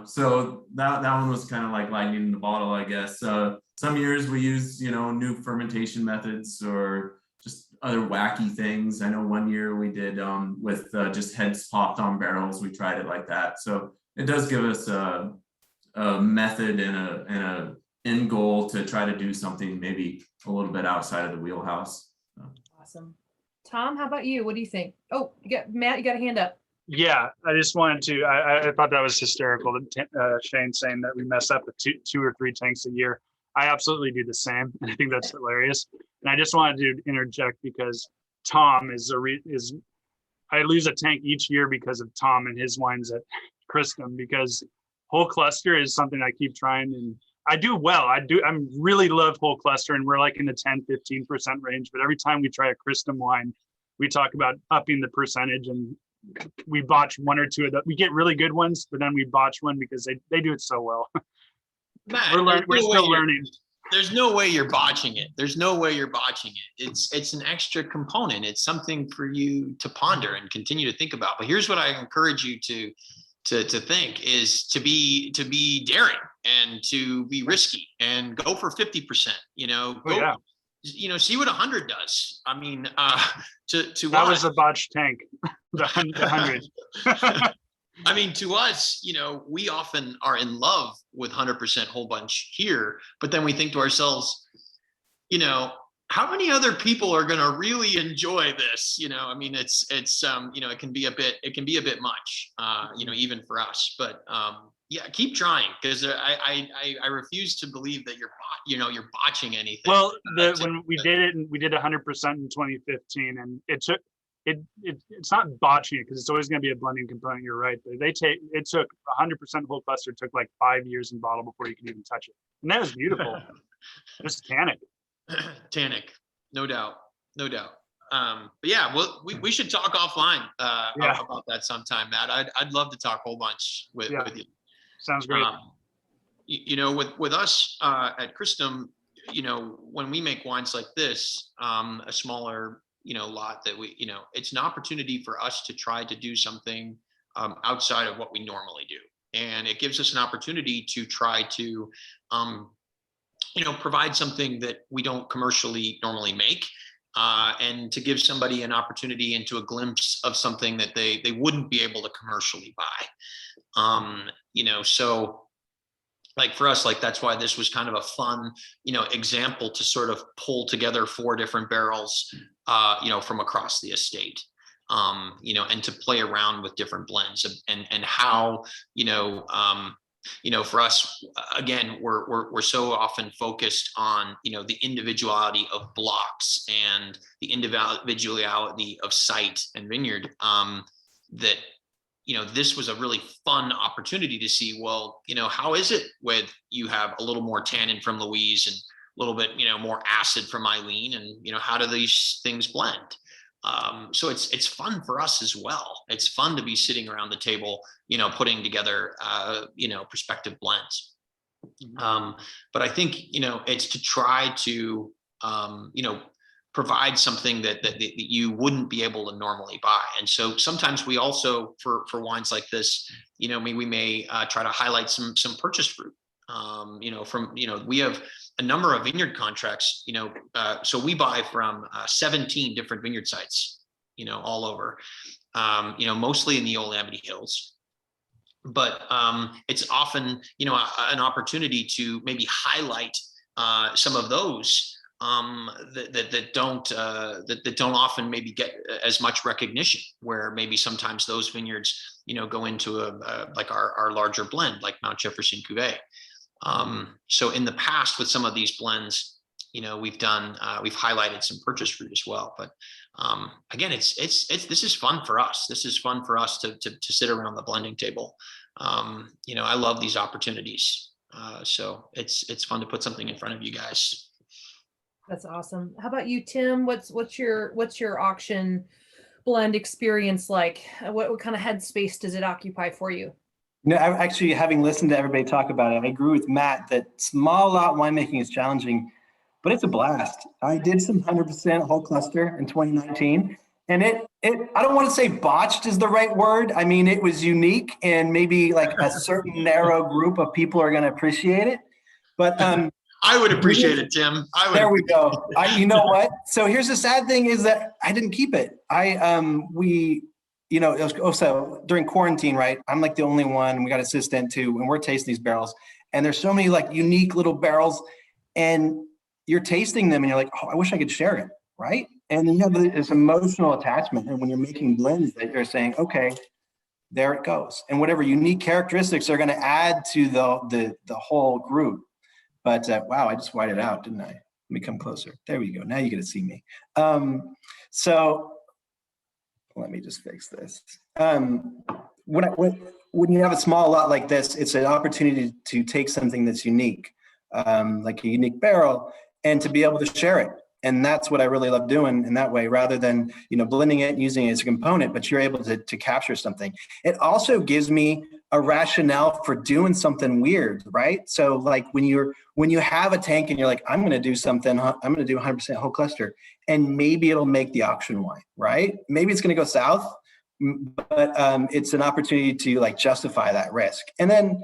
so that one was kind of like lightning in the bottle, I guess. Some years we use, new fermentation methods or just other wacky things. I know one year we did with just heads popped on barrels. We tried it like that. So it does give us a method and a end goal to try to do something maybe a little bit outside of the wheelhouse. Awesome. Tom, how about you? What do you think? Oh, Matt, you got a hand up. Yeah, I just wanted to, I thought that was hysterical that Shane saying that we mess up with two or three tanks a year. I absolutely do the same, and I think that's hilarious. And I just wanted to interject because Tom I lose a tank each year because of Tom and his wines at Cristom, because whole cluster is something I keep trying, and I do well. I really love whole cluster, and we're like in the 10-15% range. But every time we try a Cristom wine, we talk about upping the percentage, and we botch one or two of them. We get really good ones, but then we botch one because they do it so well. Matt, we're still learning. There's no way you're botching it. There's no way you're botching it. It's an extra component. It's something for you to ponder and continue to think about. But here's what I encourage you to think is to be daring and to be risky and go for 50%. See what 100 does. I mean, that was a botched tank. the 100. I mean, to us, we often are in love with 100% whole bunch here, but then we think to ourselves, how many other people are going to really enjoy this? I mean, it's it can be a bit much, even for us, but yeah, keep trying, because I refuse to believe that you're botching anything. Well, when we did it, and we did 100% in 2015, and it's not botching it because it's always going to be a blending component. You're right, but it took 100% whole cluster took like 5 years in bottle before you could even touch it, and that was beautiful. Just tannic, no doubt. But yeah, we should talk offline about that sometime, Matt. I'd love to talk whole bunch with you. Sounds great. With us at Cristom, when we make wines like this, a smaller lot that it's an opportunity for us to try to do something outside of what we normally do, and it gives us an opportunity to try to provide something that we don't commercially normally make, and to give somebody an opportunity into a glimpse of something that they wouldn't be able to commercially buy. So like for us, like that's why this was kind of a fun, example to sort of pull together 4 different barrels, from across the estate, and to play around with different blends and how, for us, again, we're so often focused on, the individuality of blocks and the individuality of site and vineyard, that, this was a really fun opportunity to see, well, how is it with you have a little more tannin from Louise and a little bit, more acid from Eileen, and, how do these things blend? So it's fun for us as well. It's fun to be sitting around the table, putting together, prospective blends. But I think, it's to try to, provide something that you wouldn't be able to normally buy. And so sometimes we also, for wines like this, we may try to highlight some purchased fruit. We have a number of vineyard contracts, so we buy from 17 different vineyard sites, all over, mostly in the Old Amity Hills. But it's often, an opportunity to maybe highlight some of those that don't often maybe get as much recognition, where maybe sometimes those vineyards, go into like our larger blend, like Mount Jefferson Cuvée. So in the past with some of these blends, we've highlighted some purchase fruit as well. But again, this is fun for us. This is fun for us to sit around the blending table. I love these opportunities. So it's fun to put something in front of you guys. That's awesome. How about you, Tim? What's your auction blend experience like? What kind of headspace does it occupy for you? Actually, having listened to everybody talk about it, I agree with Matt that small lot winemaking is challenging, but it's a blast. I did some 100% whole cluster in 2019, and it I don't want to say botched is the right word. I mean, it was unique and maybe like a certain narrow group of people are going to appreciate it. But I would appreciate it, Tim. there we go. You know what? So here's the sad thing is that I didn't keep it. It was also during quarantine, right? I'm like the only one. We got assistant too, and we're tasting these barrels. And there's so many like unique little barrels, and you're tasting them, and you're like, oh, I wish I could share it, right? And then you have this emotional attachment, and when you're making blends, that you're saying, okay, there it goes, and whatever unique characteristics are going to add to the whole group. But wow, I just whited out, didn't I? Let me come closer. There we go. Now you get to see me. So let me just fix this. When you have a small lot like this, it's an opportunity to take something that's unique, like a unique barrel, and to be able to share it. And that's what I really love doing in that way, rather than blending it and using it as a component, but you're able to capture something. It also gives me a rationale for doing something weird, right? So like when you have a tank and you're like, I'm going to do something, I'm going to do 100% whole cluster, and maybe it'll make the auction wine, right? Maybe it's going to go south, but it's an opportunity to like justify that risk. And then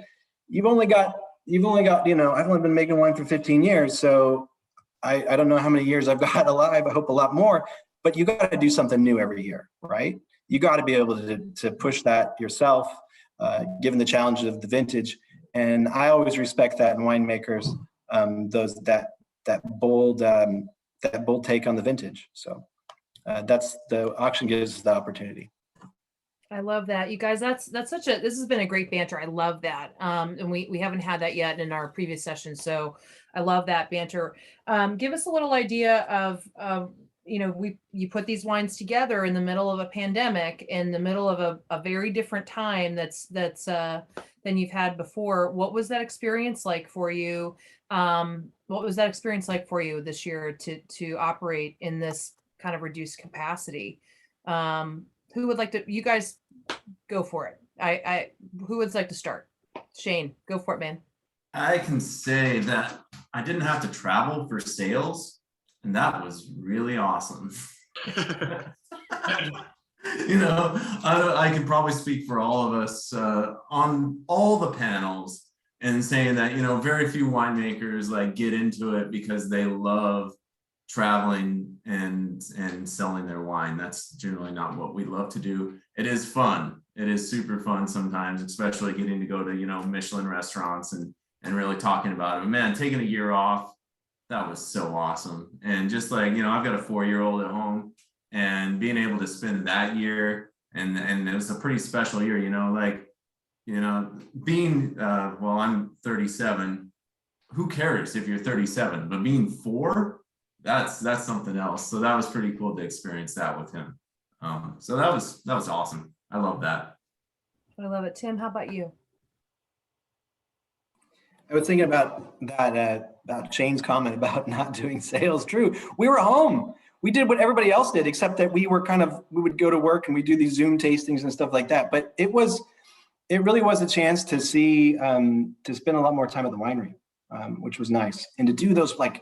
you've only got, I've only been making wine for 15 years. So I don't know how many years I've got alive. I hope a lot more, but you got to do something new every year, right? You got to be able to push that yourself, given the challenges of the vintage. And I always respect that in winemakers, that bold take on the vintage. So that's the auction gives us the opportunity. I love that. You guys, this has been a great banter. I love that. And we haven't had that yet in our previous session. So I love that banter. Give us a little idea of you put these wines together in the middle of a pandemic, in the middle of a very different time that's than you've had before. What was that experience like for you? What was that experience like for you this year to operate in this kind of reduced capacity? Who would like to, you guys go for it. Who would like to start? Shane, go for it, man. I can say that I didn't have to travel for sales, and that was really awesome. I can probably speak for all of us on all the panels and saying that, very few winemakers like get into it because they love traveling and selling their wine. That's generally not what we love to do. It is fun. It is super fun sometimes, especially getting to go to, Michelin restaurants and really talking about it. But man, taking a year off, that was so awesome. And just like, I've got a 4-year-old at home, and being able to spend that year, and it was a pretty special year, being, I'm 37, who cares if you're 37, but being 4, that's something else. So that was pretty cool to experience that with him. So that was awesome. I love that. I love it. Tim, how about you? I was thinking about that, about Shane's comment about not doing sales. True. We were home. We did what everybody else did, except that we would go to work and we do these Zoom tastings and stuff like that. But it really was a chance to see, to spend a lot more time at the winery, which was nice. And to do those, like,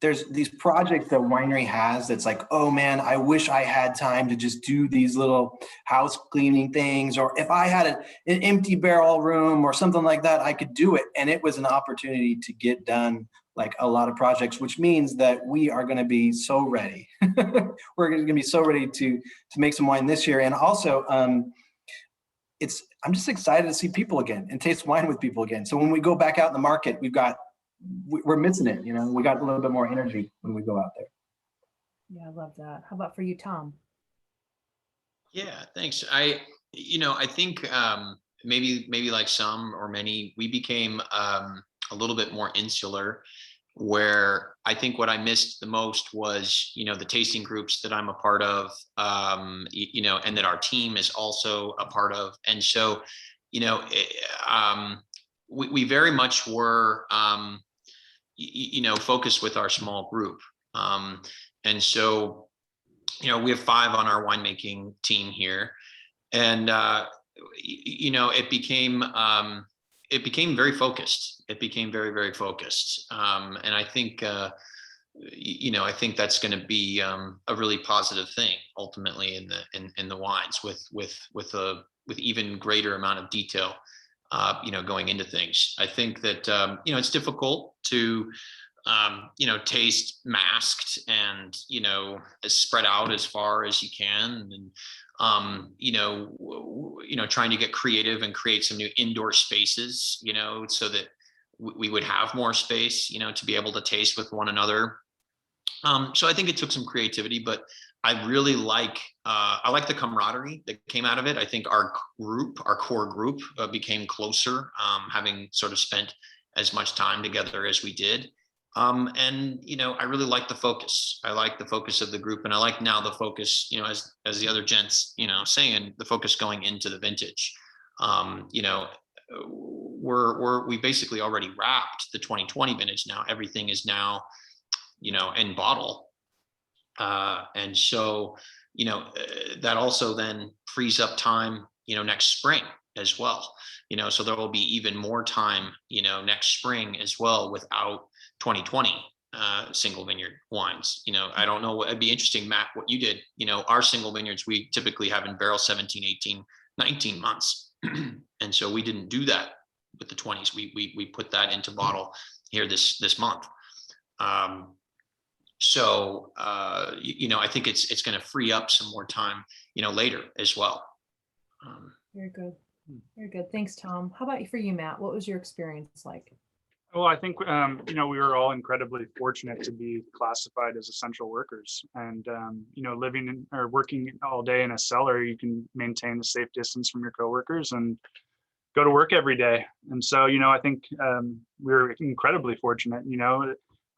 there's these projects that winery has that's like, oh man, I wish I had time to just do these little house cleaning things, or if I had an empty barrel room or something like that, I could do it. And it was an opportunity to get done like a lot of projects, which means that we are going to be so ready. We're going to be so ready to make some wine this year. And also, I'm just excited to see people again and taste wine with people again. So when we go back out in the market, we're missing it. We got a little bit more energy when we go out there. Yeah, I love that. How about for you, Tom? Yeah, thanks. I think maybe like some or many, we became a little bit more insular, where I think what I missed the most was, the tasting groups that I'm a part of, and that our team is also a part of. And so, we very much were, focused with our small group. And so, we have 5 on our winemaking team here, and, it became very focused. It became very, very focused. And I think I think that's going to be a really positive thing ultimately in the wines with even greater amount of detail, going into things. I think that it's difficult to taste masked and spread out as far as you can, and trying to get creative and create some new indoor spaces, so that we would have more space, to be able to taste with one another. So I think it took some creativity, but I really I like the camaraderie that came out of it. I think our core group became closer, having sort of spent as much time together as we did. And I really like the focus. I like the focus of the group, and I like now the focus, as the other gents, saying, the focus going into the vintage. We basically already wrapped the 2020 vintage now. Everything is now, in bottle. And so, that also then frees up time, next spring as well. So there will be even more time, next spring as well without 2020 single vineyard wines. I don't know, it'd be interesting, Matt, what you did. Our single vineyards, we typically have in barrel 17, 18, 19 months. And so we didn't do that with the 20s. We put that into bottle here this month. So I think it's going to free up some more time, later as well. Very good. Very good. Thanks, Tom. How about for you, Matt? What was your experience like? Well, I think, we were all incredibly fortunate to be classified as essential workers, and, living in or working all day in a cellar, you can maintain a safe distance from your coworkers and go to work every day. And so, I think we're incredibly fortunate,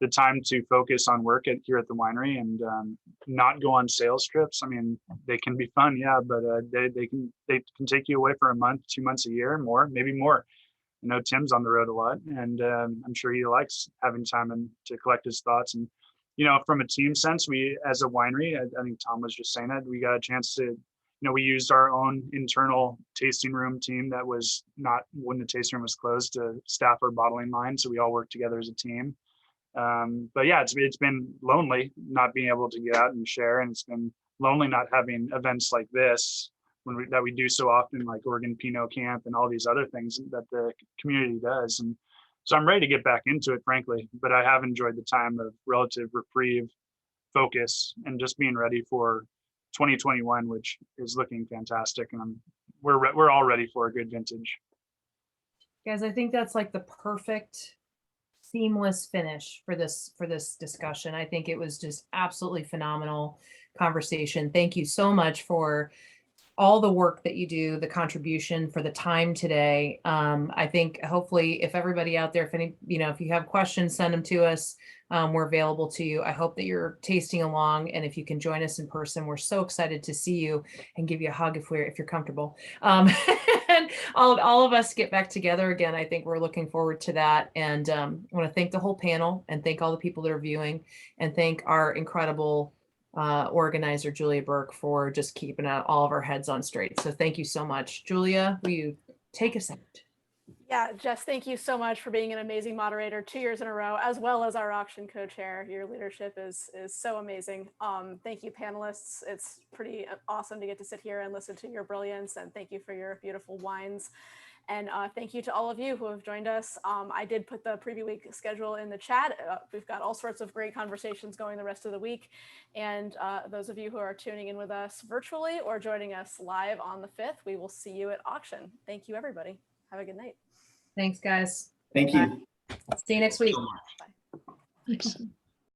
the time to focus on work here at the winery and not go on sales trips. I mean, they can be fun, yeah, but they can take you away for a month, 2 months a year, maybe more. Tim's on the road a lot, and I'm sure he likes having time to collect his thoughts. And, from a team sense, we, as a winery, I think Tom was just saying that, we got a chance to, we used our own internal tasting room team that was not, when the tasting room was closed, to staff our bottling line. So we all worked together as a team. But yeah, it's been lonely not being able to get out and share, and it's been lonely not having events like this that we do so often, like Oregon Pinot Camp and all these other things that the community does. And so I'm ready to get back into it, frankly, but I have enjoyed the time of relative reprieve, focus, and just being ready for 2021, which is looking fantastic. And we're all ready for a good vintage. Guys, I think that's like the perfect seamless finish for this discussion. I think it was just absolutely phenomenal conversation. Thank you so much for all the work that you do, the contribution, for the time today. I think hopefully if everybody out there, if you have questions, send them to us. We're available to you. I hope that you're tasting along, and if you can join us in person, we're so excited to see you and give you a hug if you're comfortable. And all of us get back together again. I think we're looking forward to that. And I want to thank the whole panel, and thank all the people that are viewing, and thank our incredible organizer, Julia Burke, for just keeping all of our heads on straight. So thank you so much. Julia, will you take us out? Yeah, Jess, thank you so much for being an amazing moderator 2 years in a row, as well as our auction co-chair. Your leadership is so amazing. Thank you, panelists. It's pretty awesome to get to sit here and listen to your brilliance, and thank you for your beautiful wines. And thank you to all of you who have joined us. I did put the preview week schedule in the chat. We've got all sorts of great conversations going the rest of the week. And those of you who are tuning in with us virtually or joining us live on the 5th, we will see you at auction. Thank you, everybody. Have a good night. Thanks, guys. Thank you. See you next week. Thanks so much. Bye.